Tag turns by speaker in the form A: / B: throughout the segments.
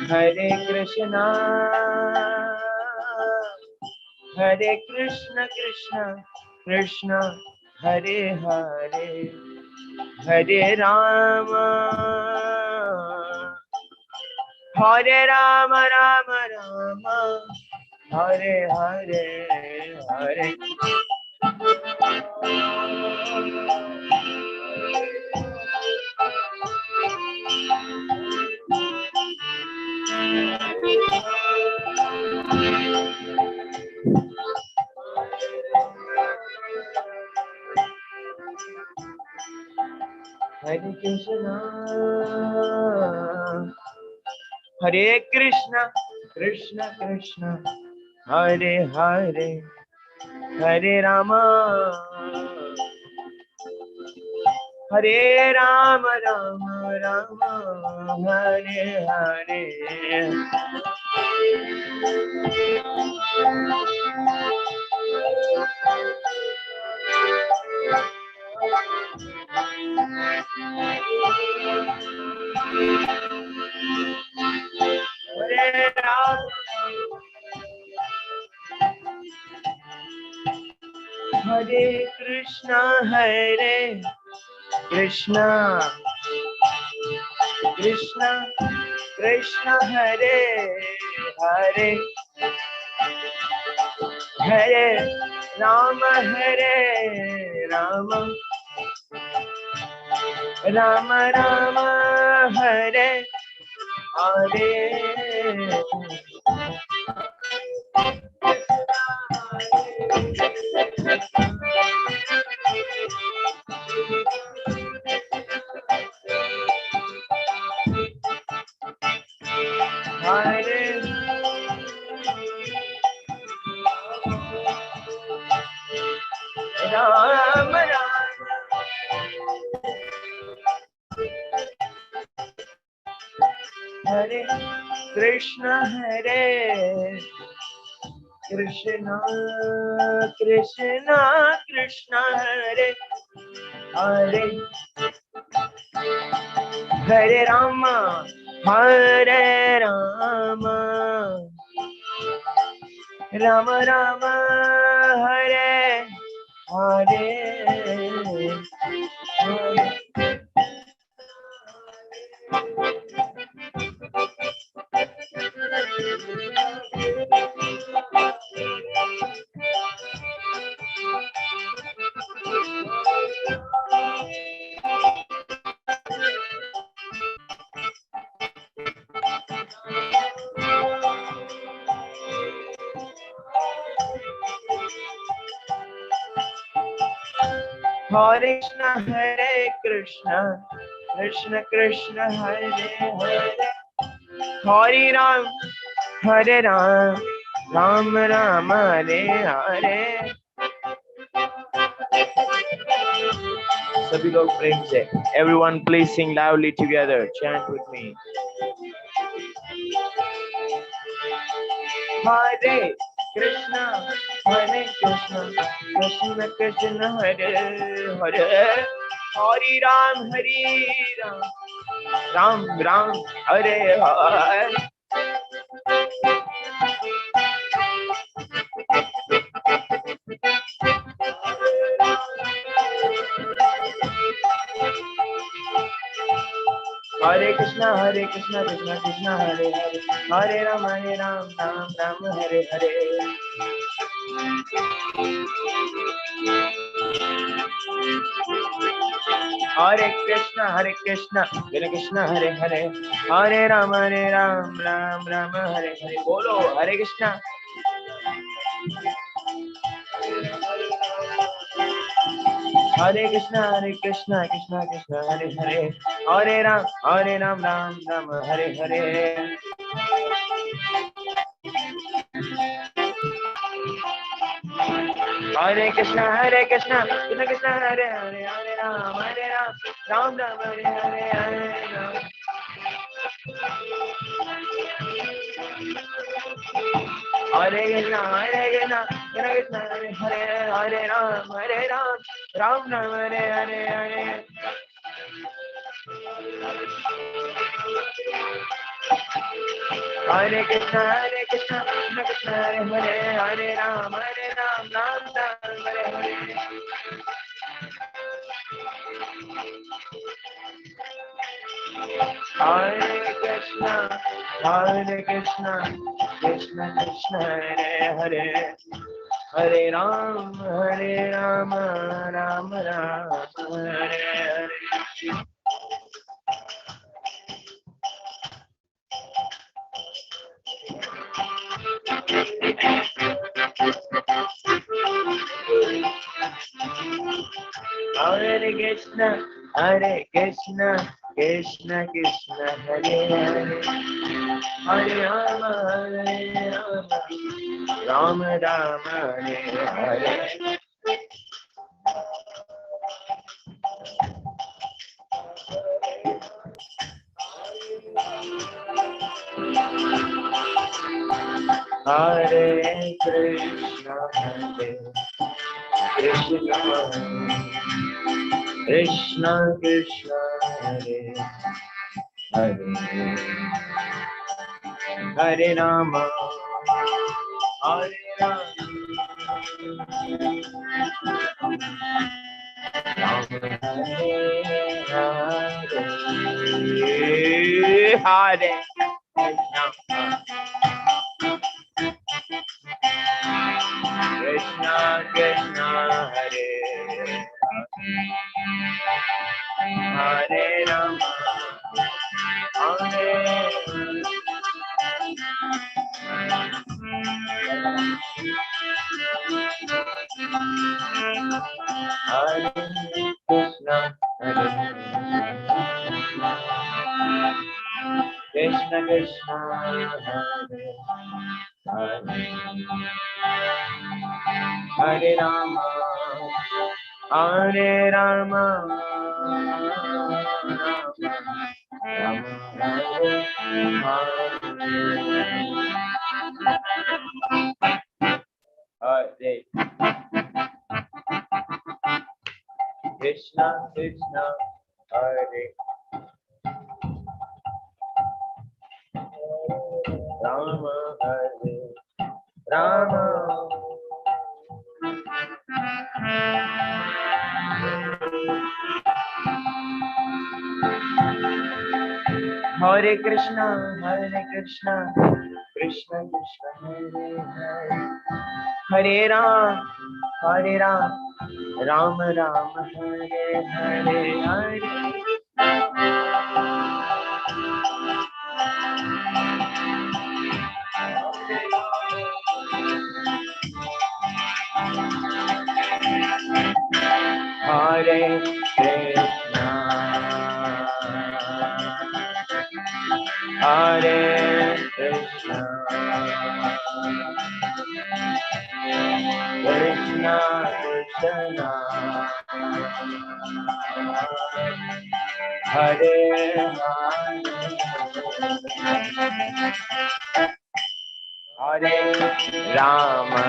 A: Hare Krishna, Hare Krishna, Krishna Krishna, Hare Hare, Hare Rama, Hare Rama, Rama Rama, Hare Hare, Hare Hare Krishna, Hare Krishna, Krishna Krishna, Hare Hare, Hare Rama, Hare Rama, Rama Rama, Hare Hare. Hare Krishna, Hare Krishna, Krishna Krishna, Hare Hare, Hare Rama, Hare Rama, Rama Rama, Hare Hare. Hare Krishna, Hare Krishna, Krishna Krishna, Hare Hare, Hare Rama, Hare Rama, Rama Rama, Hare Hare, Hare. Hare Krishna, Hare Krishna, Krishna Krishna, Hare Hare, Hare Ram, Hare Ram, Ram Ram, Hare Hare. सभी लोग प्रेम से, everyone please sing loudly together, chant with me. Hare Krishna, Hare Krishna, Krishna Krishna, Hare Hare, Hare Ram, Ram Ram, Hare Hare. Hare Krishna, Krishna Krishna, Hare Hare, Hare Ram, Ram Ram, Hare Hare. Hare Krishna, Krishna Krishna, Hare Hare, Hare Ram, Ram Ram, Hare Hare. Bolo Hare Krishna. Hare Krishna, Krishna Krishna, Hare Hare, Hare Ram, Ram Ram, Hare Hare. Hare Krishna, Krishna Krishna, Hare Hare, Hare Ram, Ram Ram, Hare Hare, Hare Krishna Hare Hare, Hare Ram, Ram Ram Hare Hare, Hare Krishna, Krishna Krishna Hare Hare, Hare Ram, Ram Ram Hare Hare. Hare Krishna, Krishna Krishna Hare Hare, Hare Ram, Ram Ram Hare Hare. Hare Krishna, Krishna Krishna Hare Hare, Hare Rama, Ram Ram Hare Hare. Hare Krishna, Krishna Krishna Hare Hare, Hare Rama, Hare Rama, Rama Hare Hare, Hare Krishna, Krishna Hare Hare Rama, Hare Krishna, Krishna Krishna Hare Hare, Hare Rama, Hare Rama, Rama Hare Hare, Krishna Krishna Hare Rama, Hare Rama, Hare Krishna, Krishna Krishna Hare Hare, Hare Ram, Ram Ram Hare Hare, Hare Krishna, Hare Krishna, Krishna Krishna, Hare Hare, Hare Rama,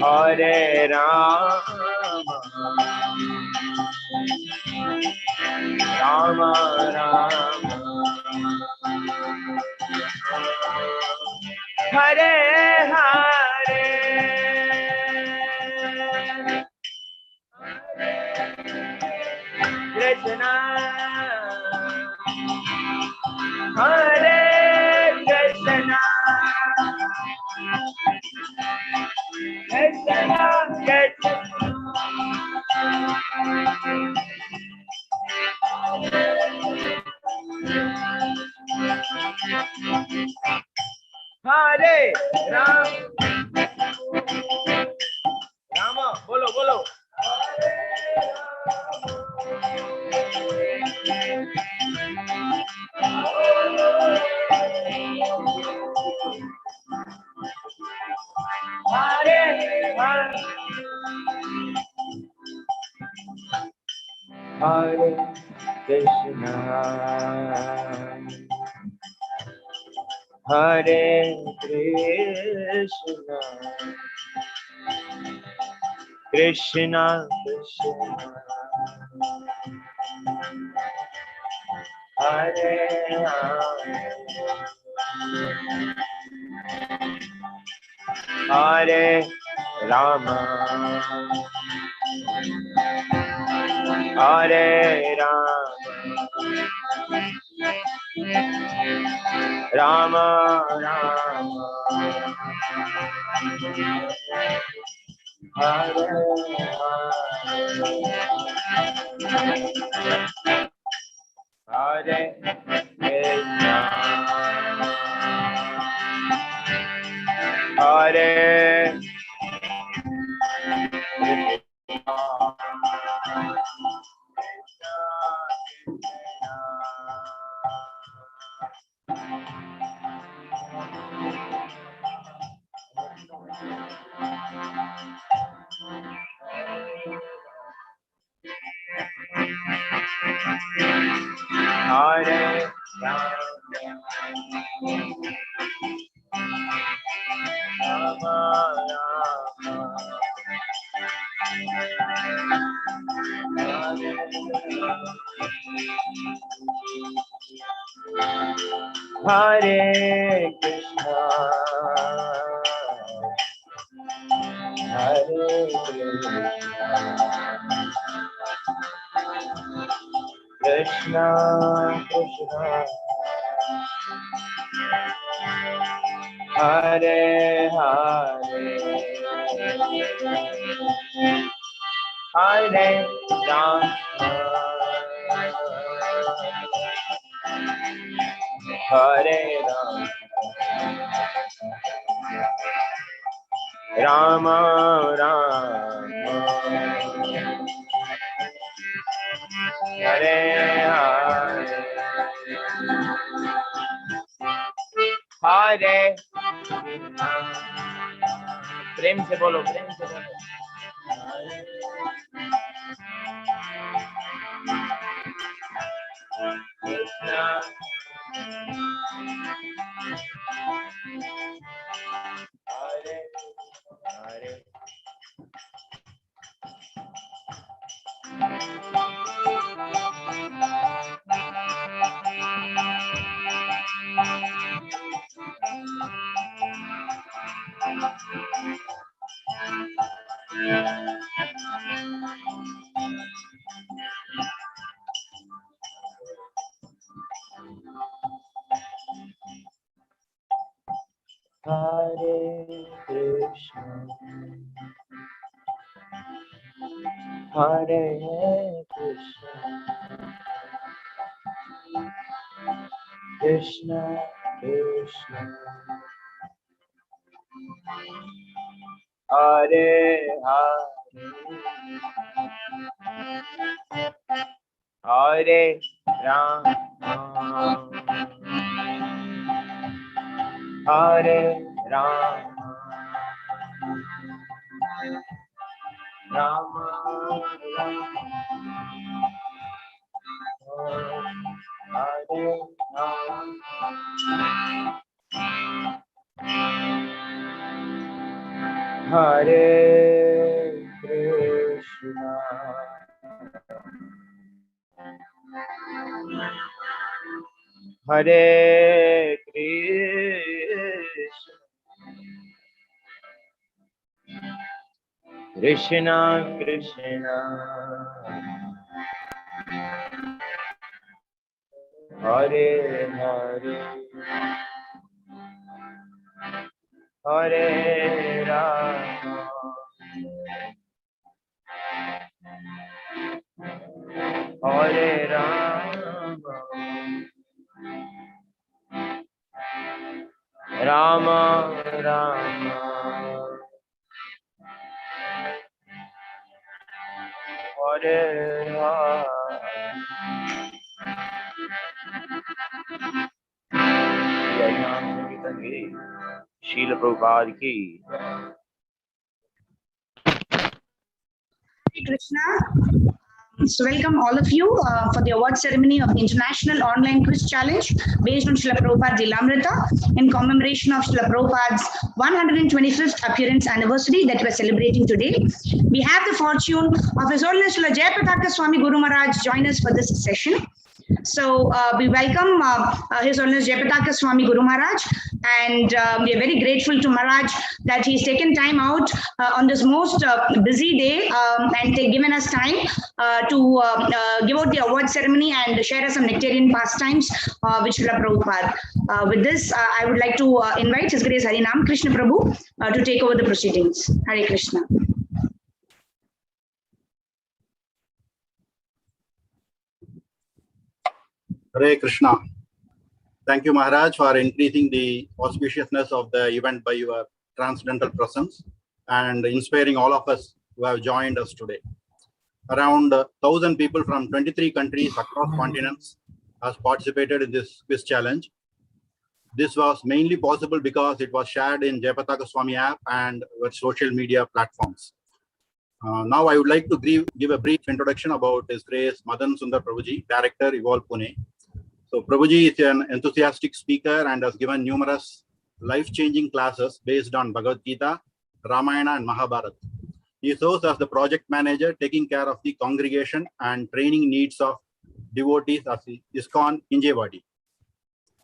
A: Hare Rama, Rama Rama, Hare Hare, Krishna, Hare Krishna, Krishna Krishna, Hare Ram, Rama, bolo bolo. Hare Hare, Hare Krishna, Hare Krishna, Krishna Krishna, Hare Hare, Hare Rama, Hare Rama, Rama Rama, Hare Hare, Hare Hare Hare Krishna, Hare Krishna, Krishna, Hare Hare, Hare Rama, Hare Rama, Rama Rama, Hare Hare, Hare प्रेम से बोलो, प्रेम से बोलो, Krishna Hare Hare, Hare Krishna, Hare Krishna, Krishna Krishna, Hare Hare, Hare Rama, Hare Rama, Rama Rama, Hare Rama, Hare Krishna, Hare Krishna, Krishna Krishna, Hare Hare, Hare Rama, Hare Rama, Rama Rama, Hare Rama, जय नाम संकीर्तन की शील प्रभुपाद की।
B: Krishna. So welcome all of you for the award ceremony of the International Online Quiz Challenge based on Srila Prabhupada's Lilamrita in commemoration of Srila Prabhupada's 125th appearance anniversary that we're celebrating today. We have the fortune of His Holiness Srila Jayapataka Swami Guru Maharaj join us for this session. So we welcome His Holiness Jayapataka Swami Guru Maharaj, and we are very grateful to Maharaj that he's taken time out on this most busy day and given us time to give out the award ceremony and share us some nectarian pastimes with Srila Prabhupada. With this, I would like to invite His Grace Harinam Krishna Prabhu to take over the proceedings. Hare Krishna.
C: Hare Krishna. Thank you, Maharaj, for increasing the auspiciousness of the event by your transcendental presence and inspiring all of us who have joined us today. Around 1,000 people from 23 countries across continents has participated in this quiz challenge. This was mainly possible because it was shared in Jayapataka Swami app and with social media platforms. Now I would like to give a brief introduction about His Grace Madan Sundar Prabhuji, Director, Evolve Pune. So Prabhuji is an enthusiastic speaker and has given numerous life-changing classes based on Bhagavad-Gita, Ramayana and Mahabharata. He serves as the project manager, taking care of the congregation and training needs of devotees at ISKCON Hinjewadi.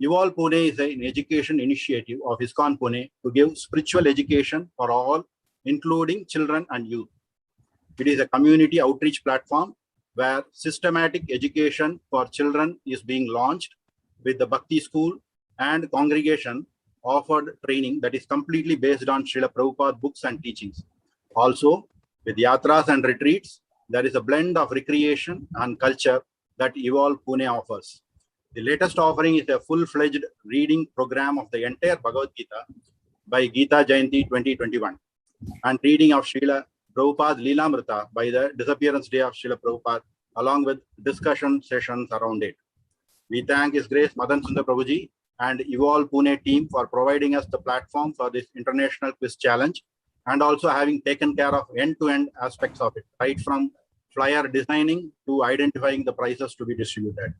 C: Evolve Pune is an education initiative of ISKCON Pune to give spiritual education for all, including children and youth. It is a community outreach platform where systematic education for children is being launched with the Bhakti School and congregation offered training that is completely based on Srila Prabhupada books and teachings. Also, with yatras and retreats, there is a blend of recreation and culture that Evolve Pune offers. The latest offering is a full-fledged reading program of the entire Bhagavad Gita by Gita Jayanti 2021 and reading of Srila Prabhupada's Lilamrita by the disappearance day of Srila Prabhupada, along with discussion sessions around it. We thank His Grace Madan Sundar Prabhuji and Evolve Pune team for providing us the platform for this international quiz challenge and also having taken care of end-to-end aspects of it, right from flyer designing to identifying the prizes to be distributed.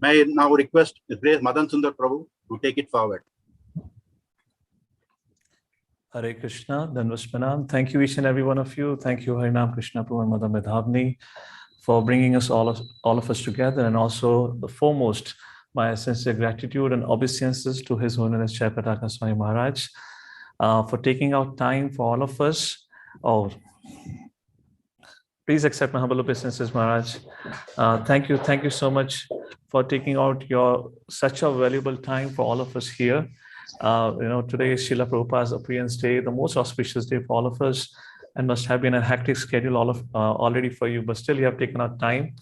C: May I now request His Grace Madan Sundar Prabhu to take it forward.
D: Hare Krishna, Danvaspanam. Thank you, each and every one of you. Thank you, Harinam Krishna Prabhu and Mother Medhavni, for bringing us all of us together, and also the foremost, my sincere gratitude and obeisances to His Holiness Jayapataka Swami Maharaj for taking out time for all of us. Oh, please accept my humble obeisances, Maharaj. Thank you so much for taking out such a valuable time for all of us here. Today is Srila Prabhupada's appearance day, the most auspicious day for all of us, and must have been a hectic schedule already for you, but still you have taken out time.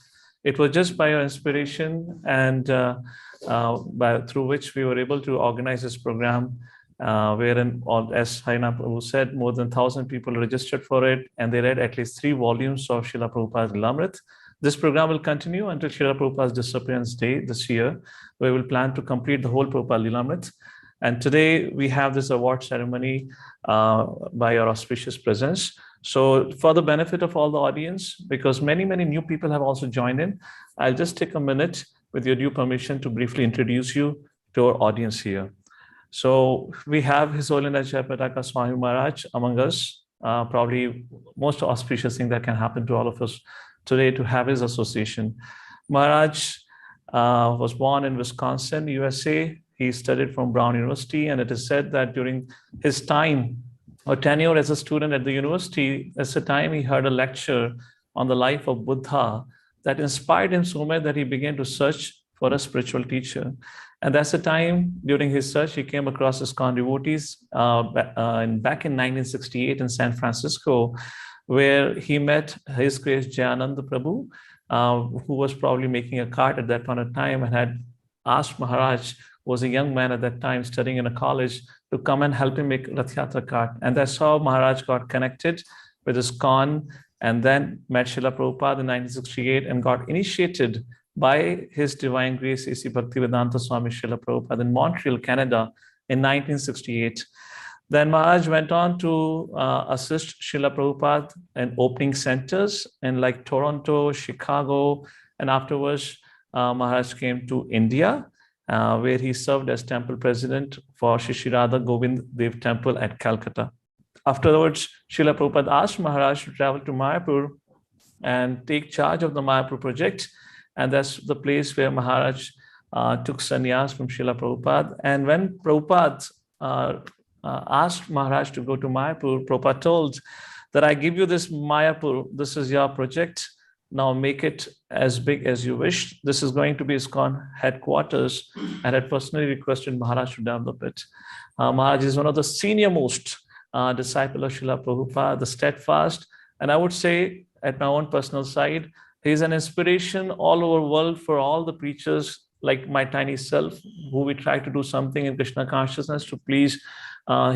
D: It was just by your inspiration and through which we were able to organize this program, wherein, as Harinam Prabhu said, more than 1,000 people registered for it, and they read at least 3 volumes of Srila Prabhupada's Lilamrita. This program will continue until Srila Prabhupada's disappearance day this year, where we will plan to complete the whole Prabhupada Lilamrita. And today we have this award ceremony by your auspicious presence. So for the benefit of all the audience, because many new people have also joined in, I'll just take a minute with your due permission to briefly introduce you to our audience here. So we have His Holiness Jayapataka Swami Maharaj among us, probably most auspicious thing that can happen to all of us today to have his association. Maharaj was born in Wisconsin, USA. He studied from Brown University, and it is said that during his time or tenure as a student at the university, that's the time he heard a lecture on the life of Buddha that inspired him so much that he began to search for a spiritual teacher. And that's the time during his search, he came across ISKCON devotees back in 1968 in San Francisco, where he met His Grace Jayananda Prabhu, who was probably making a cart at that point of time and had asked Maharaj, was a young man at that time studying in a college, to come and help him make Rath Yatra cart. And that's how Maharaj got connected with ISKCON and then met Srila Prabhupada in 1968 and got initiated by His Divine Grace A.C. Bhaktivedanta Swami Srila Prabhupada in Montreal, Canada in 1968. Then Maharaj went on to assist Srila Prabhupada in opening centers in like Toronto, Chicago, and afterwards Maharaj came to India, where he served as temple president for Shri Radha Govind Dev Temple at Calcutta. Afterwards, Srila Prabhupada asked Maharaj to travel to Mayapur and take charge of the Mayapur project. And that's the place where Maharaj took sannyas from Srila Prabhupada. And when Prabhupada asked Maharaj to go to Mayapur, Prabhupada told that I give you this Mayapur, this is your project, now make it as big as you wish. This is going to be ISKCON headquarters, and had personally requested Maharaj to develop it. Maharaj is one of the senior most disciple of Srila Prabhupada, the steadfast, and I would say at my own personal side, he is an inspiration all over the world for all the preachers like my tiny self, who we try to do something in Krishna consciousness to please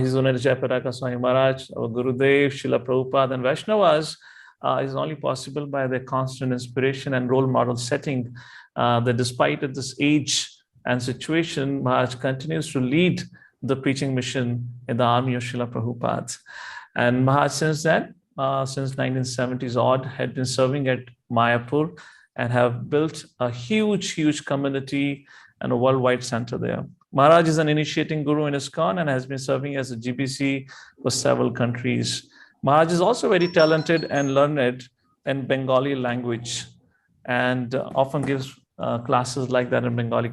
D: His Holiness Jayapataka Swami Maharaj, our Gurudev, Srila Prabhupada, and Vaishnavas. Is only possible by their constant inspiration and role model setting, that despite at this age and situation, Maharaj continues to lead the preaching mission in the army of Srila Prabhupada. And Maharaj since then, since 1970s odd, had been serving at Mayapur and have built a huge community and a worldwide center there. Maharaj is an initiating guru in ISKCON and has been serving as a GBC for several countries. Maharaj is also very talented and learned in Bengali language, and often gives classes like that in Bengali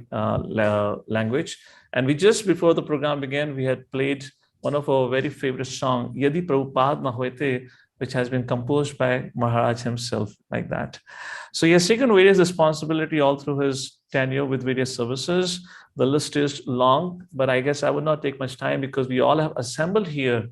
D: language. And we just before the program began, we had played one of our very favorite song, Yadi Prabhupada Na Hoite, which has been composed by Maharaj himself, like that. So he has taken various responsibility all through his tenure with various services. The list is long, but I guess I would not take much time because we all have assembled here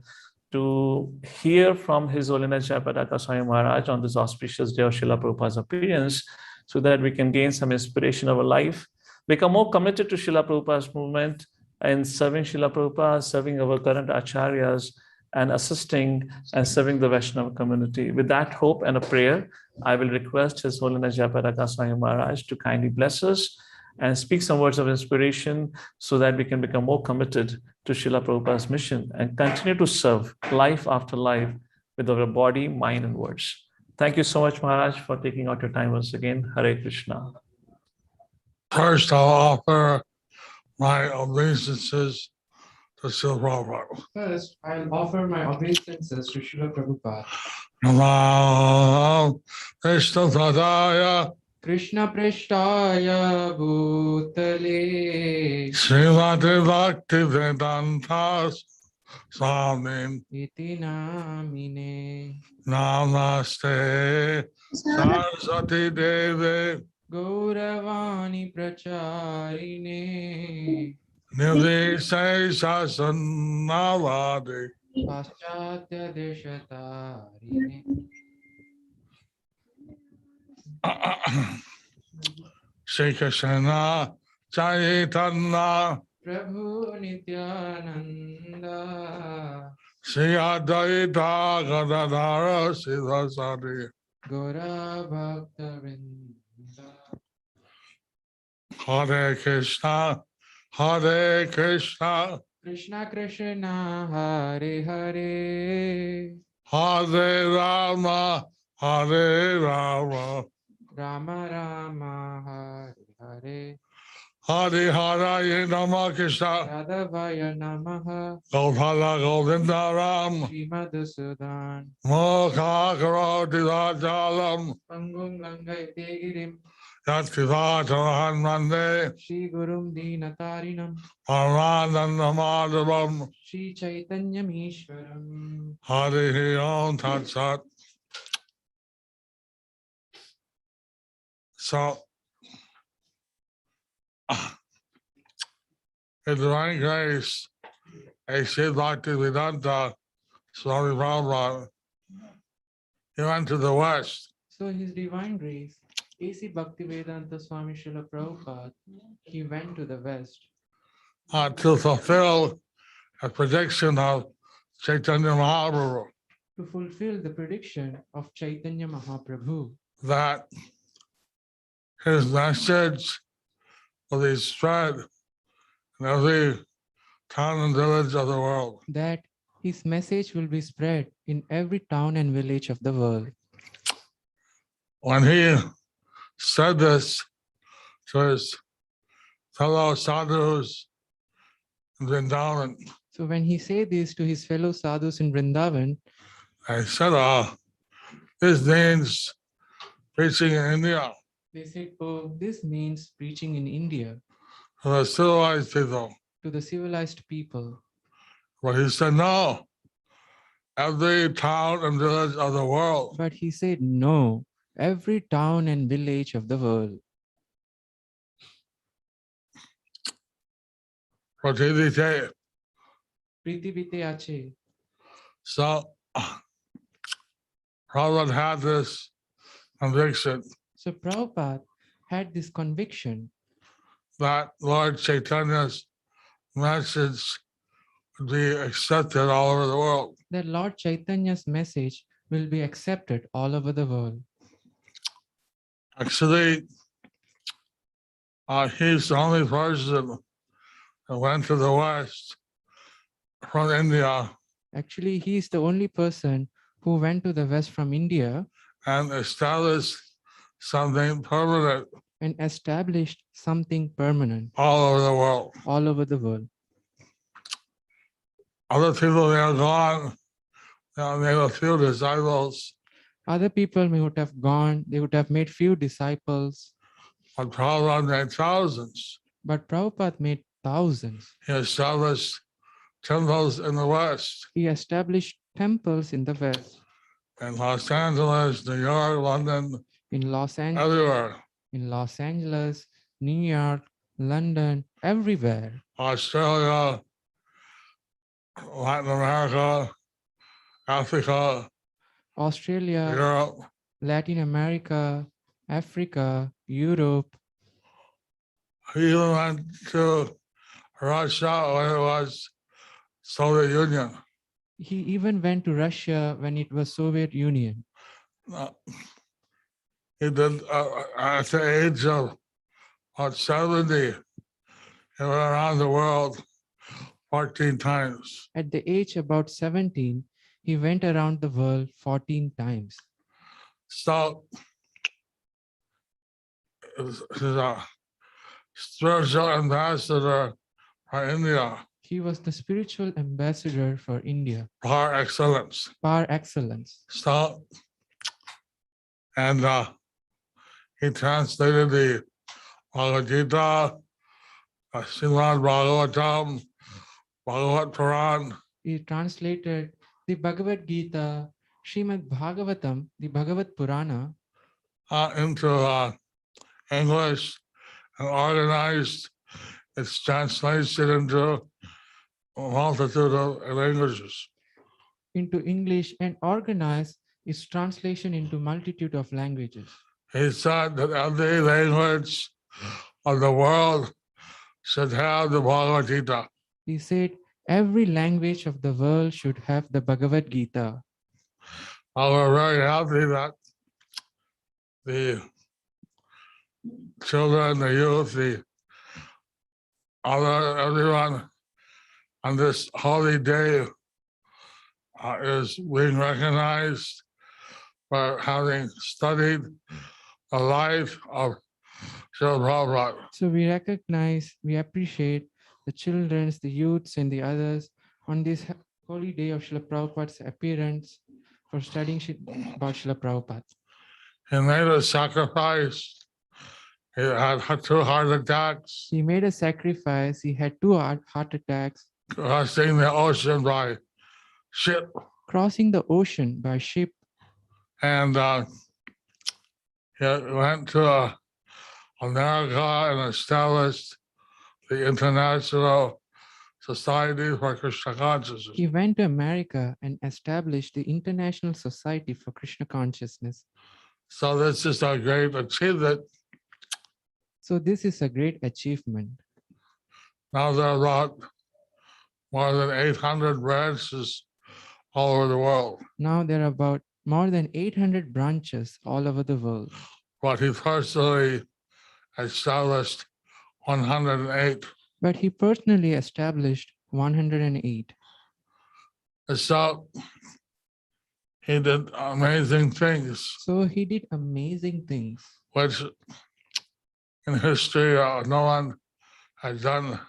D: to hear from His Holiness Jayapataka Swami Maharaj on this auspicious day of Srila Prabhupada's appearance, so that we can gain some inspiration of our life, become more committed to Srila Prabhupada's movement and serving Srila Prabhupada, serving our current acharyas, and assisting and serving the Vaishnava community. With that hope and a prayer, I will request His Holiness Jayapataka Swami Maharaj to kindly bless us and speak some words of inspiration so that we can become more committed to Srila Prabhupada's mission and continue to serve life after life with our body, mind, and words. Thank you so much, Maharaj, for taking out your time once again. Hare Krishna.
E: First, I'll offer my obeisances to Srila Prabhupada.
F: First, I'll offer my obeisances to Srila Prabhupada.
E: Namo Vishnu Padaya
F: Krishna Prishtaya Bhutale
E: Srimati Bhakti Vedanta Swami
F: Iti Namine
E: Namaste Saraswati Devi
F: Gauravani Pracharine
E: Nirvishesha Sunnavadi
F: Paschatya Deshatarine
E: Shri Krishna Chaitanya
F: Prabhu Nityananda
E: Shri Advaita Gadadhara Sivasadi
F: Gaura Bhakta Vrinda
E: Hare Krishna Hare Krishna
F: Krishna Krishna Hare Hare
E: Hare Rama Hare Rama
F: Rama Rama Hare Hare
E: Hare Hare Rama Krishna
F: Radhavaya Namaha
E: Gopala Govinda Ram
F: Srimad Sudan
E: Mokha Karoti Rajalam
F: Pangum Langai Tegirim
E: Yatkivatahan Mande
F: Shri Gurum Dinatarinam
E: Paramananda Madhavam
F: Shri Chaitanya Ishwaram
E: Hare Om Tat Sat. So, in divine grace, a Sri Bhakti Vedanta Swami Prabhupada, he went to the West
F: So His Divine Grace, A.C. Bhaktivedanta Swami Srila Prabhupada, he went to the West
E: to fulfill a prediction of Chaitanya Mahaprabhu
F: to fulfill the prediction of Chaitanya Mahaprabhu
E: that his message will be spread in every town and village of the world.
F: that His message will be spread in every town and village of the world.
E: When he said this to his fellow sadhus in Vrindavan,
F: So when he said this to his fellow sadhus in Vrindavan,
E: I said, this means preaching in India
F: they said, oh, this means preaching in India
E: to the civilized people.
F: to the civilized people.
E: But he said, no, every town and village of the world.
F: But he said, no, every town and village of the world.
E: Pratidite.
F: Pritibite ache.
E: So Prabhupada had this conviction
F: So Prabhupada had this conviction
E: that Lord Chaitanya's message would be accepted all over the world.
F: that Lord Chaitanya's message will be accepted all over the world.
E: Actually, he's the only person that went to the West from India
F: Actually, he is the only person who went to the West from India
E: and established something permanent
F: and established something permanent
E: all over the world.
F: all over the world.
E: Other people may have gone, made a few disciples,
F: Other people may would have gone, they would have made few disciples,
E: but Prabhupada made thousands.
F: but Prabhupada made thousands.
E: He established temples in the West,
F: He established temples in the West,
E: in Los Angeles, New York, London,
F: in Los
E: everywhere.
F: Angeles, New York, London, everywhere.
E: Australia, Latin America, Africa,
F: Australia,
E: Europe.
F: Latin America, Africa, Europe.
E: He even went to Russia when it was Soviet Union.
F: He even went to Russia when it was Soviet Union.
E: He did at the age of about 70. He went around the world 14 times.
F: At the age about 17, he went around the world 14 times.
E: So he's a spiritual ambassador for India
F: He was the spiritual ambassador for India
E: par excellence.
F: par excellence.
E: So, and he translated the Bhagavad-Gita, Srimad Bhagavatam, Bhagavad Puran,
F: He translated the Bhagavad-Gita, Srimad Bhagavatam, the Bhagavad Purana
E: into English and organized its translation into a multitude of languages.
F: into English and organized its translation into multitude of languages.
E: He said that every language of the world should have the Bhagavad Gita.
F: He said every language of the world should have the Bhagavad Gita.
E: We're very happy that the children, the youth, everyone on this holy day is being recognized for having studied the life of Srila Prabhupada.
F: So we recognize, we appreciate the children, the youths, and the others on this holy day of Srila Prabhupada's appearance for studying about Srila Prabhupada.
E: He made a sacrifice. He had 2 heart attacks,
F: He made a sacrifice. He had 2 heart attacks,
E: crossing the ocean by ship.
F: crossing the ocean by ship,
E: And he went to America and established the International Society for Krishna Consciousness.
F: He went to America and established the International Society for Krishna Consciousness.
E: So this is a great achievement.
F: So this is a great achievement.
E: Now there are about more than 800 branches all over the world.
F: Now there are about more than 800 branches all over the world.
E: But he personally established 108.
F: But he personally established 108.
E: So he did amazing things,
F: So he did amazing things,
E: which in history no one has done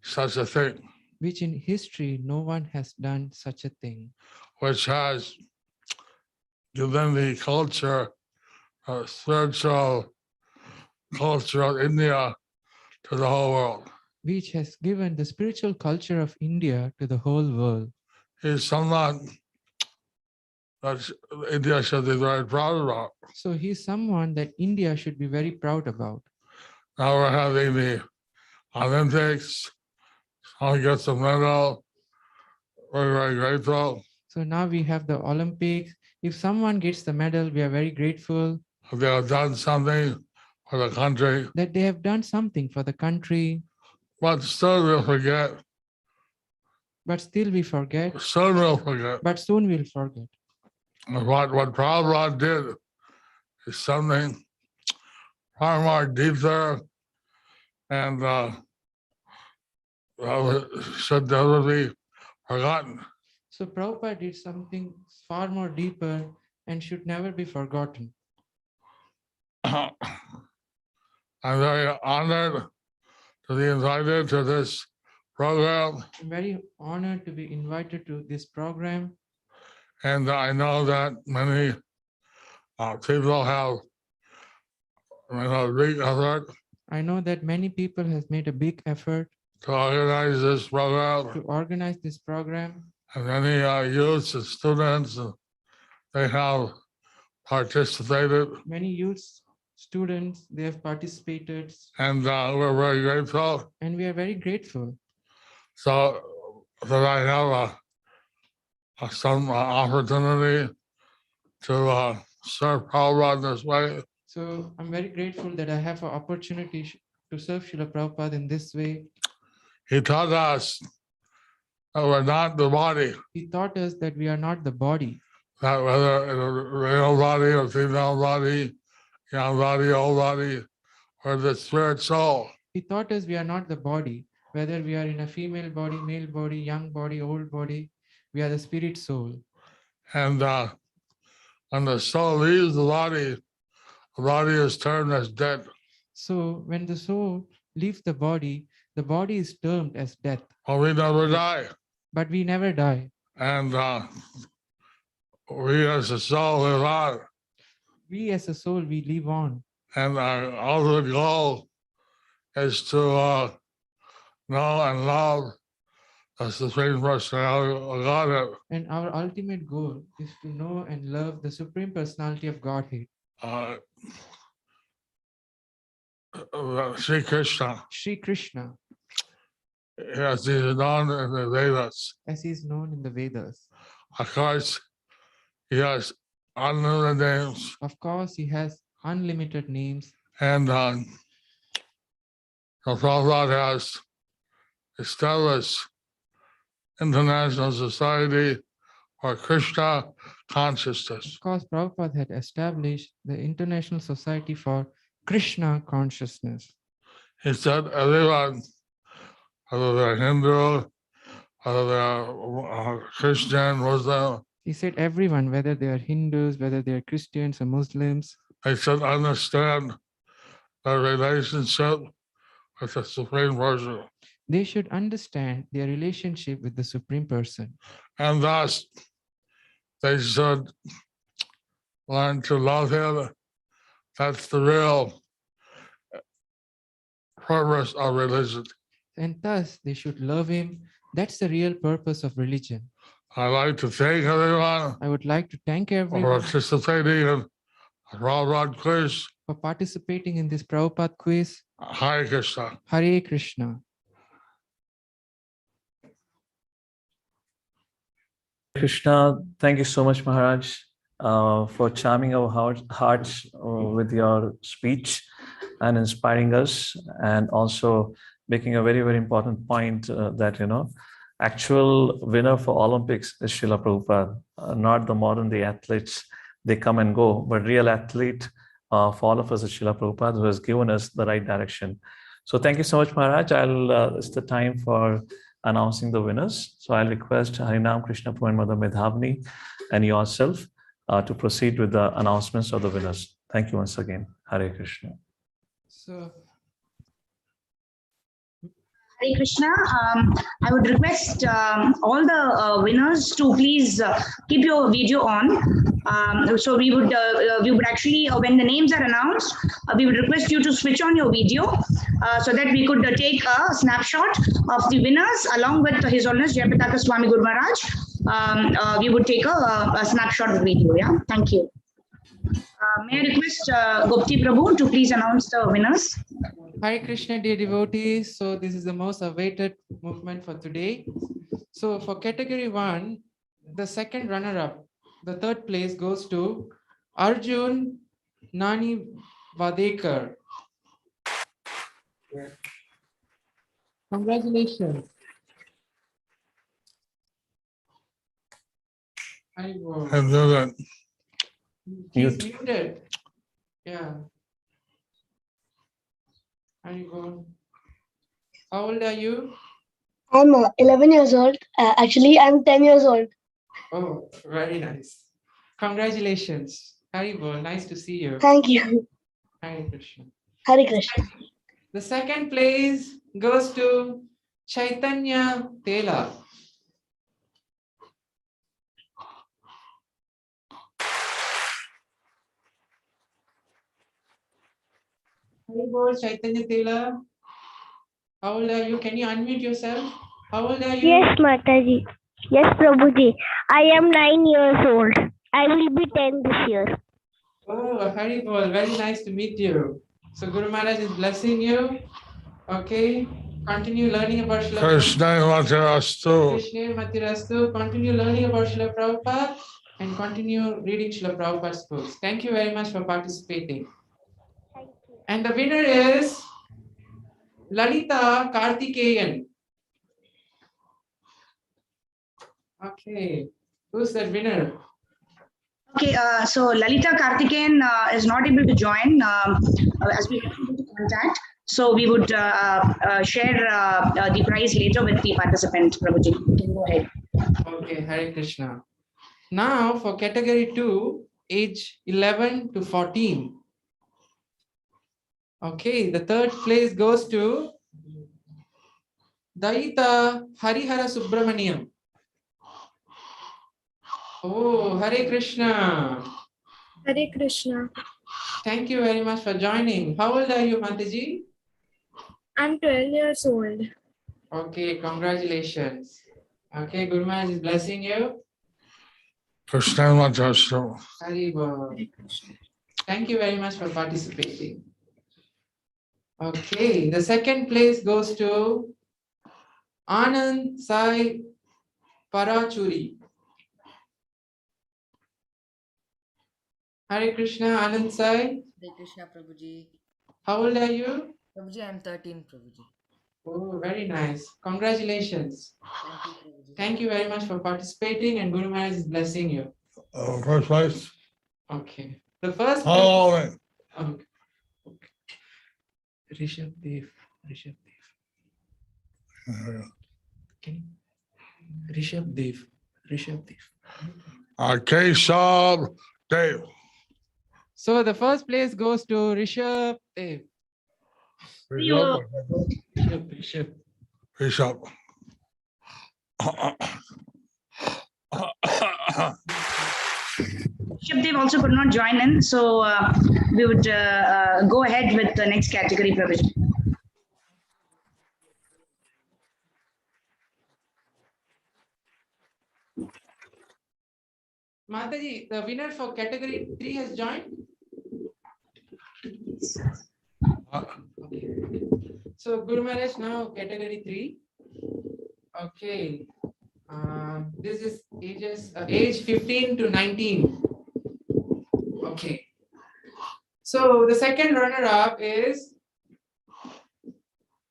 E: such a thing,
F: which in history no one has done such a thing,
E: which has given the culture, spiritual culture of India to the whole world.
F: which has given the spiritual culture of India to the whole world.
E: He's someone that India should be very proud about.
F: So he's someone that India should be very proud about.
E: Now we're having the Olympics. Someone gets a medal. We're very grateful.
F: So now we have the Olympics. If someone gets the medal, we are very grateful
E: They have done something for the country,
F: that they have done something for the country,
E: but still we'll forget.
F: but still we forget,
E: Soon we'll forget.
F: but soon we'll forget.
E: What Prabhupada did is something far more deeper and should never be forgotten.
F: So Prabhupada did something far more deeper and should never be forgotten.
E: I'm very honored to be invited to this program,
F: I'm very honored to be invited to this program.
E: and I know that many people have big effort
F: I know that many people has made a big effort
E: to organize this
F: to
E: program,
F: organize this program,
E: and many youths and students, they have participated,
F: many youths, students, they have participated,
E: and we're very grateful.
F: and we are very grateful.
E: So that I have some opportunity to serve Prabhupada this way.
F: So I'm very grateful that I have an opportunity to serve Srila Prabhupada in this way.
E: He taught us that we're not the body,
F: He taught us that we are not the body,
E: that whether it's a male body or female body, young body, old body, or the spirit soul.
F: He taught us we are not the body, whether we are in a female body, male body, young body, old body, we are the spirit soul.
E: And when the soul leaves the body is termed as dead.
F: So when the soul leaves the body is termed as death,
E: But we never die.
F: but we never die.
E: And we as a soul live on.
F: We as a soul, we live on.
E: And our ultimate goal is to know and love the Supreme Personality of Godhead.
F: And our ultimate goal is to know and love the Supreme Personality of Godhead.
E: Sri Krishna,
F: Sri Krishna,
E: as he is known in the Vedas.
F: as he is known in the Vedas.
E: Of course, he has unlimited names,
F: Of course, he has unlimited names,
E: and the Prabhupada has established International Society for Krishna Consciousness.
F: Of course, Prabhupada had established the International Society for Krishna Consciousness.
E: He said everyone, whether they're Hindu, whether they're Christian, Muslim,
F: He said everyone, whether they are Hindus, whether they are Christians or Muslims,
E: they should understand their relationship with the Supreme Person.
F: they should understand their relationship with the Supreme Person.
E: And thus, they should learn to love Him. That's the real purpose of religion.
F: And thus, they should love him. That's the real purpose of religion.
E: I'd like to thank everyone
F: I would like to thank
E: for
F: everyone
E: participating in the Prabhupada quiz.
F: for participating in this Prabhupada quiz.
E: Hare Krishna.
F: Hare Krishna.
D: Krishna, thank you so much, Maharaj, for charming our hearts with your speech and inspiring us, and also making a very, very important point that, actual winner for Olympics is Srila Prabhupada, not the modern day athletes. They come and go, but real athlete for all of us is Srila Prabhupada, who has given us the right direction. So thank you so much, Maharaj. It's the time for announcing the winners. So I'll request Harinam Krishna Point Mother Medhavni and yourself to proceed with the announcements of the winners. Thank you once again. Hare Krishna.
F: So,
B: Hare Krishna. I would request all the winners to please keep your video on. So we would actually, when the names are announced, we would request you to switch on your video so that we could take a snapshot of the winners along with His Holiness Jayapataka Swami Guru Maharaj. We would take a snapshot of the video. Yeah, thank you. May I request Gopti Prabhu to please announce the winners?
F: Hare Krishna, dear devotees. So this is the most awaited movement for today. So for category 1, the second runner-up, the third place goes to Arjun Nani Vadekar. Congratulations.
E: I know that.
F: He's muted. Yeah. How old are you?
G: I'm 11 years old. Actually, I'm 10 years old.
F: Oh, very nice. Congratulations. Haribol, nice to see you.
G: Thank you.
F: Hare Krishna.
G: Hare Krishna.
F: The second place goes to Chaitanya Tela. Haribol, Chaitanya Tela. How old are you? Can you unmute yourself? How old are you?
H: Yes, Mataji. Yes, Prabhuji. I am 9 years old. I will be 10 this year.
F: Oh, Haribol, very nice to meet you. So Guru Maharaj is blessing you. Okay. Continue learning about Srila
E: Krishna Matirastu.
F: Krishna Matirastu. Continue learning about Srila Prabhupada and continue reading Srila Prabhupada's books. Thank you very much for participating.
H: Thank you.
F: And the winner is Lalita Karthikeyan. Okay. Who's that winner?
B: Okay, so Lalita Karthikeyan is not able to join as we have to contact. So we would share the prize later with the participant, Prabhuji. You can go ahead.
F: Okay, Hare Krishna. Now for category 2, age 11 to 14. Okay, the third place goes to Daita Harihara Subramaniam. Oh, Hare Krishna.
H: Hare Krishna.
F: Thank you very much for joining. How old are you, Mataji?
H: I'm 12 years old.
F: Okay, congratulations. Okay, Guru Maharaj is blessing you.
E: Krishna Matirastu.
F: Haribol. Thank you very much for participating. Okay, the second place goes to Anand Sai Parachuri. Hare Krishna, Anand Sai.
I: Hare Krishna, Prabhuji.
F: How old are you?
I: Prabhuji, I am 13, Prabhuji.
F: Oh, very nice. Congratulations.
I: Thank you, Prabhuji.
F: Thank you very much for participating and Guru Maharaj is blessing you.
E: First place.
F: Okay. The first
E: How old are you?
F: Okay. Okay. Rishabh Dev. Can you? Rishabh Dev.
E: Keshav Dev.
F: So the first place goes to Rishabh Dev.
E: Rishabh.
B: Rishabh Dev also could not join in, so we would go ahead with the next category, Prabhuji.
F: Mataji, the winner for category 3 has joined. Okay. So Guru Maharaj now category 3. Okay. This is age 15 to 19. Okay. So the second runner-up is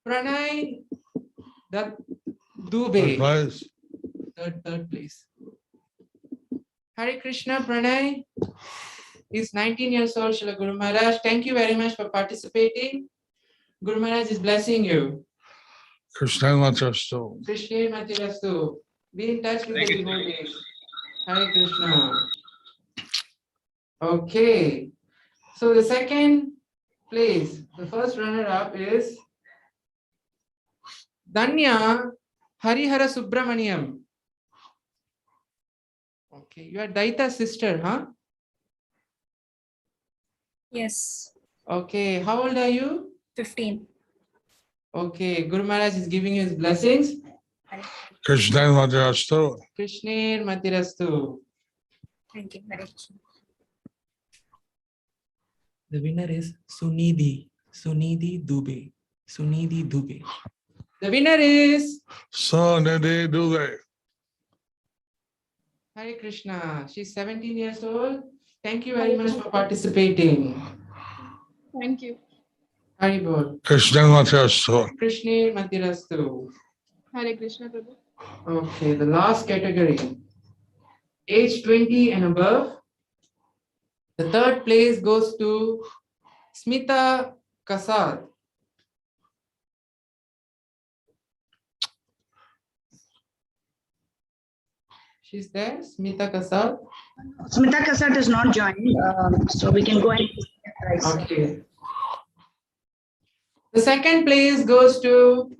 F: Pranay Dubey.
E: Place.
F: Third place. Hare Krishna, Pranay is 19 years old. Srila Guru Maharaj, thank you very much for participating. Guru Maharaj is blessing you.
E: Krishna Matyastu.
F: Krishna Matirastu. Be in touch with the devotees. Hare Krishna. Okay. So the second place, the first runner-up is Danya Harihara Subramaniam. Okay, you are Daita's sister, huh?
J: Yes,
F: Okay, how old are you?
J: 15.
F: Okay, Guru Maharaj is giving you his blessings.
E: Krishna Matyastu.
F: Krishna Matirastu.
J: Thank you. Hare Krishna.
F: The winner is Sunidhi Dubey. Sunidhi Dubey. The winner is
E: Sonidhi Dubey.
F: Hare Krishna. She's 17 years old. Thank you very much for participating.
J: Thank you.
F: Hari Bol.
E: Krishna Matyastu.
F: Krishna Matirastu.
J: Hare Krishna, Prabhu.
F: Okay, the last category. Age 20 and above. The third place goes to Smita Kasad. She's there, Smita Kasad.
B: Smita Kasat is not joined, so we can go ahead.
F: Okay. The second place goes to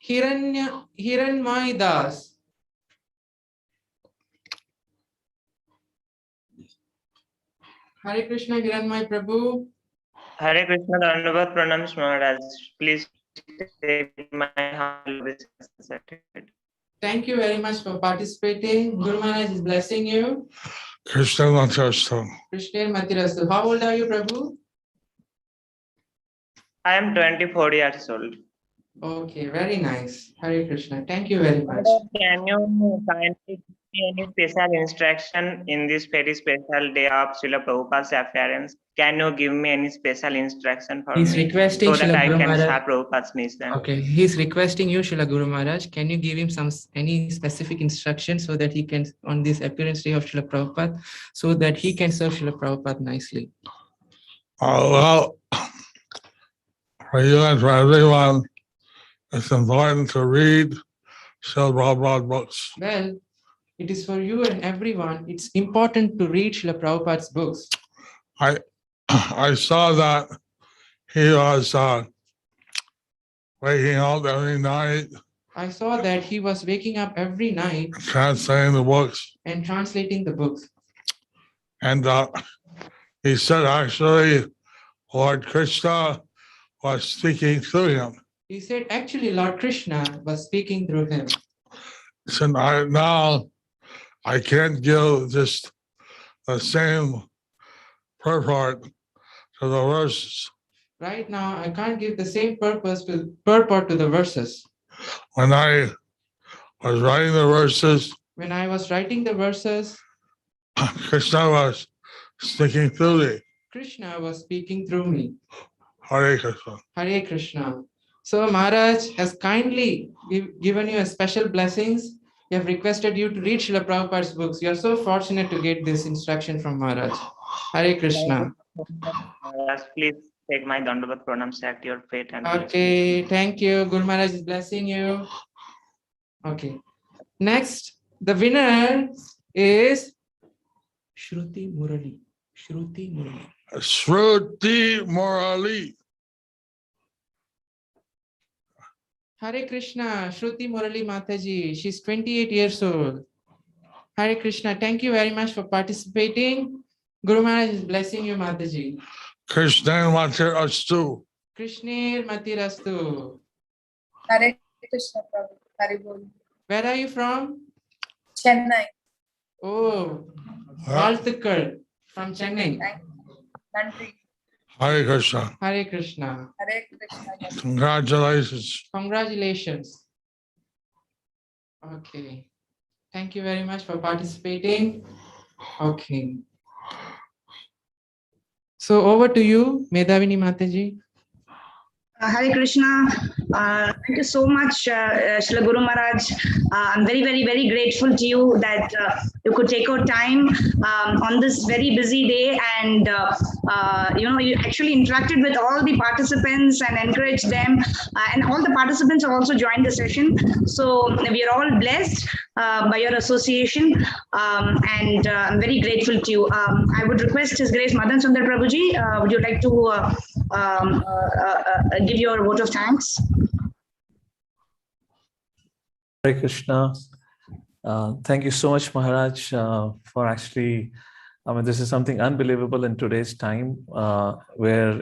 F: Hiranmay Das. Hare Krishna, Hiranmay Prabhu.
A: Hare Krishna, Dandavat Pranams Maharaj. Please take my humble obeisance.
F: Thank you very much for participating. Guru Maharaj is blessing you.
E: Krishna Matyastu.
F: Krishna Matirastu. How old are you, Prabhu?
A: I am 24 years old.
F: Okay, very nice. Hare Krishna. Thank you very much.
A: Can you kindly give me any special instruction in this very special day of Srila Prabhupada's appearance? Can you give me any special instruction for
F: He's
A: me
F: requesting
A: so that
F: Srila
A: I
F: Guru
A: can
F: Maharaj.
A: serve Prabhupada's mission?
F: Okay, he's requesting you, Srila Guru Maharaj. Can you give him any specific instructions so that he can, on this appearance day of Srila Prabhupada, so that he can serve Srila Prabhupada nicely?
E: Well, for you and for everyone, it's important to read Srila Prabhupada books.
F: Well, it is for you and everyone. It's important to read Srila Prabhupada's books.
E: I saw that he was waking up every night.
F: I saw that he was waking up every night
E: Translating the books.
F: and translating the books.
E: And he said actually Lord Krishna was speaking through him.
F: He said actually Lord Krishna was speaking through him.
E: So now I can't give just the same purport to the verses.
F: Right now, I can't give the same purport to the verses.
E: When I was writing the verses,
F: When I was writing the verses,
E: Krishna was speaking through me.
F: Krishna was speaking through me.
E: Hare Krishna.
F: Hare Krishna. So Maharaj has kindly given you a special blessings. He have requested you to read Srila Prabhupada's books. You are so fortunate to get this instruction from Maharaj. Hare Krishna.
A: Maharaj, please take my Dandavat Pranams at your feet. And
F: Okay, thank you. Guru Maharaj is blessing you. Okay. Next, the winner is Shruti Murali. Shruti Murali.
E: Shruti Murali.
F: Hare Krishna, Shruti Murali Mataji. She's 28 years old. Hare Krishna, thank you very much for participating. Guru Maharaj is blessing you, Mataji.
E: Krishna Matirastu.
F: Krishna Matirastu.
J: Hare Krishna, Prabhu. Hare Bol.
F: Where are you from?
J: Chennai.
F: Oh, Valtukal from Chennai.
J: Nandri.
E: Hare Krishna.
F: Hare Krishna.
J: Hare Krishna.
E: Congratulations.
F: Congratulations. Okay. Thank you very much for participating. Okay. So over to you, Medhavini Mataji.
B: Hare Krishna. Thank you so much, Srila Guru Maharaj. I'm very, very, very grateful to you that you could take out time on this very busy day, and you actually interacted with all the participants and encouraged them, and all the participants have also joined the session. So we are all blessed by your association, and I'm very grateful to you. I would request His Grace Madan Sundar Prabhuji, would you like to give your vote of thanks?
D: Hare Krishna. Thank you so much, Maharaj, for actually, I mean, this is something unbelievable in today's time, where,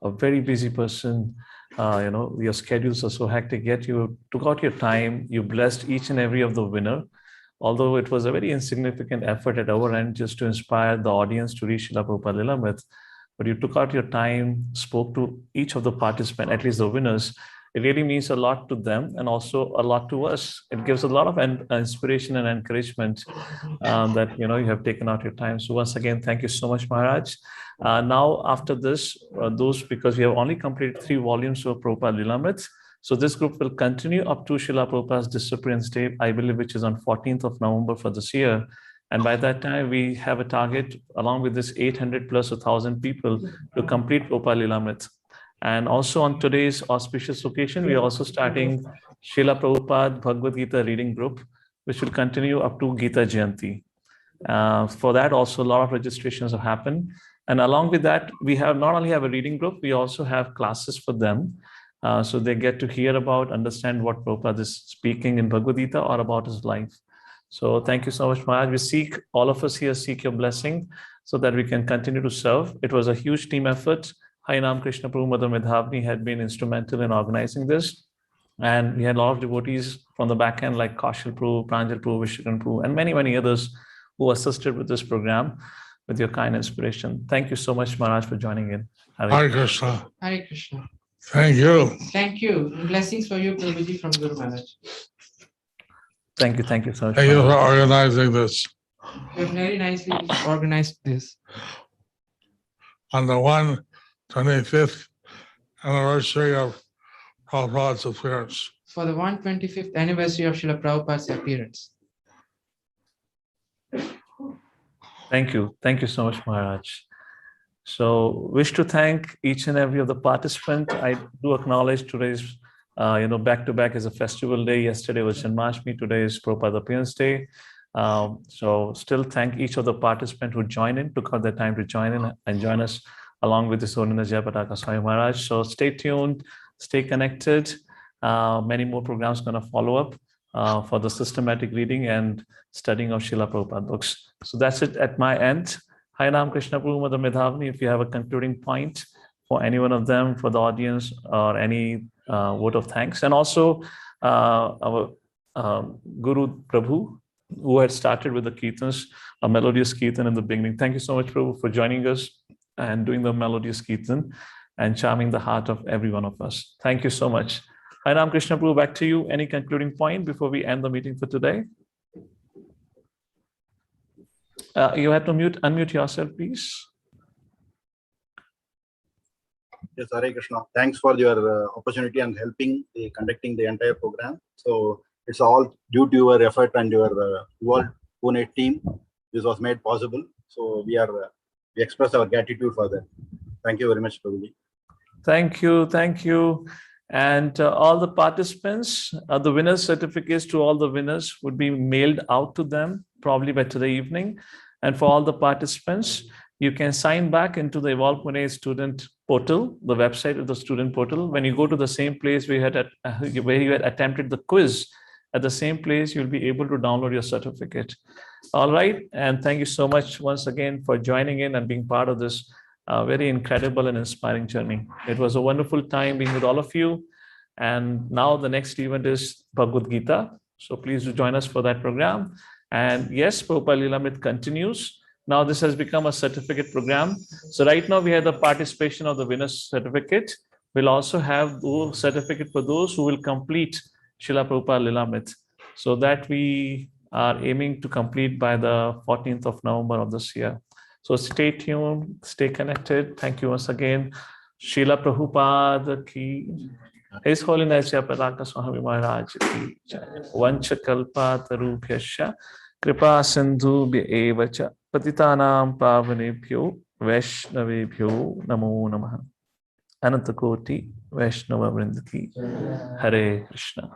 D: a very busy person, your schedules are so hectic, yet you took out your time, you blessed each and every of the winner. Although it was a very insignificant effort at our end just to inspire the audience to reach Srila Prabhupada Lilamrita, but you took out your time, spoke to each of the participants, at least the winners. It really means a lot to them and also a lot to us. It gives a lot of inspiration and encouragement that you have taken out your time. So once again, thank you so much, Maharaj. Now after this, because we have only completed 3 volumes of Prabhupada Lilamrita, so this group will continue up to Srila Prabhupada's Disappearance Day, I believe, which is on 14th of November for this year. And by that time, we have a target, along with this 800 plus 1,000 people, to complete Prabhupada Lilamrita. And also on today's auspicious occasion, we are also starting Srila Prabhupada Bhagavad-Gita Reading Group, which will continue up to Gita Jayanti. For that, also a lot of registrations have happened. And along with that, we have not only have a reading group, we also have classes for them. So they get to hear about, understand what Prabhupada is speaking in Bhagavad Gita or about his life. So thank you so much, Maharaj. We seek, all of us here seek your blessing so that we can continue to serve. It was a huge team effort. Harinam Krishna Prabhu, Mother Medhavni had been instrumental in organizing this. And we had a lot of devotees from the back end like Kaushal Prabhu, Pranjal Prabhu, Vishwakarma Prabhu, and many, many others who assisted with this program with your kind inspiration. Thank you so much, Maharaj, for joining in.
E: Hare Krishna.
F: Hare Krishna.
E: Thank you.
F: Thank you. Blessings for you, Prabhuji, from Guru Maharaj.
D: Thank you so much.
E: Thank you for organizing this.
F: You have very nicely organized this.
E: On the 125th anniversary of Prabhupada's appearance.
F: For the 125th anniversary of Srila Prabhupada's appearance.
D: Thank you. Thank you so much, Maharaj. So wish to thank each and every of the participants. I do acknowledge today's, back-to-back is a festival day. Yesterday was Janmashtami. Today is Prabhupada Appearance Day. So still thank each of the participants who joined in, took out their time to join in and join us along with the Sonina Jayapataka Swami Maharaj. So stay tuned, stay connected. Many more programs going to follow up for the systematic reading and studying of Srila Prabhupada books. So that's it at my end. Harinam Krishna Prabhu, Mother Medhavni, if you have a concluding point for any one of them, for the audience, or any vote of thanks. And also our Guru Prabhu, who had started with the Kirtans, a melodious Kirtan in the beginning. Thank you so much, Prabhu, for joining us and doing the melodious Kirtan and charming the heart of every one of us. Thank you so much. Harinam Krishna Prabhu, back to you. Any concluding point before we end the meeting for today? You have to unmute yourself, please.
C: Yes, Hare Krishna. Thanks for your opportunity and helping conducting the entire program. So it's all due to your effort and your whole Pune team. This was made possible. So we express our gratitude for that. Thank you very much, Prabhuji.
D: Thank you. And all the participants, the winners' certificates to all the winners would be mailed out to them probably by today evening. And for all the participants, you can sign back into the Evolve Pune student portal, the website of the student portal. When you go to the same place where you had attempted the quiz, at the same place, you'll be able to download your certificate. All right. And thank you so much once again for joining in and being part of this very incredible and inspiring journey. It was a wonderful time being with all of you. And now the next event is Bhagavad-Gita. So please do join us for that program. And yes, Prabhupada Lilamrita continues. Now this has become a certificate program. So right now we have the participation of the winner's certificate. We'll also have the certificate for those who will complete Srila Prabhupada Lilamrita. So that we are aiming to complete by the 14th of November of this year. So stay tuned, stay connected. Thank you once again Srila Prabhupada ki, His Holiness Jayapataka Swami Maharaj ki jai. Vancha kalpa tarubhyasya kripa sindhu evacha patitanam pavanebhyo vaishnavebhyo namo namaha. Anantakoti Vaishnava Vrindaki. Hare Krishna.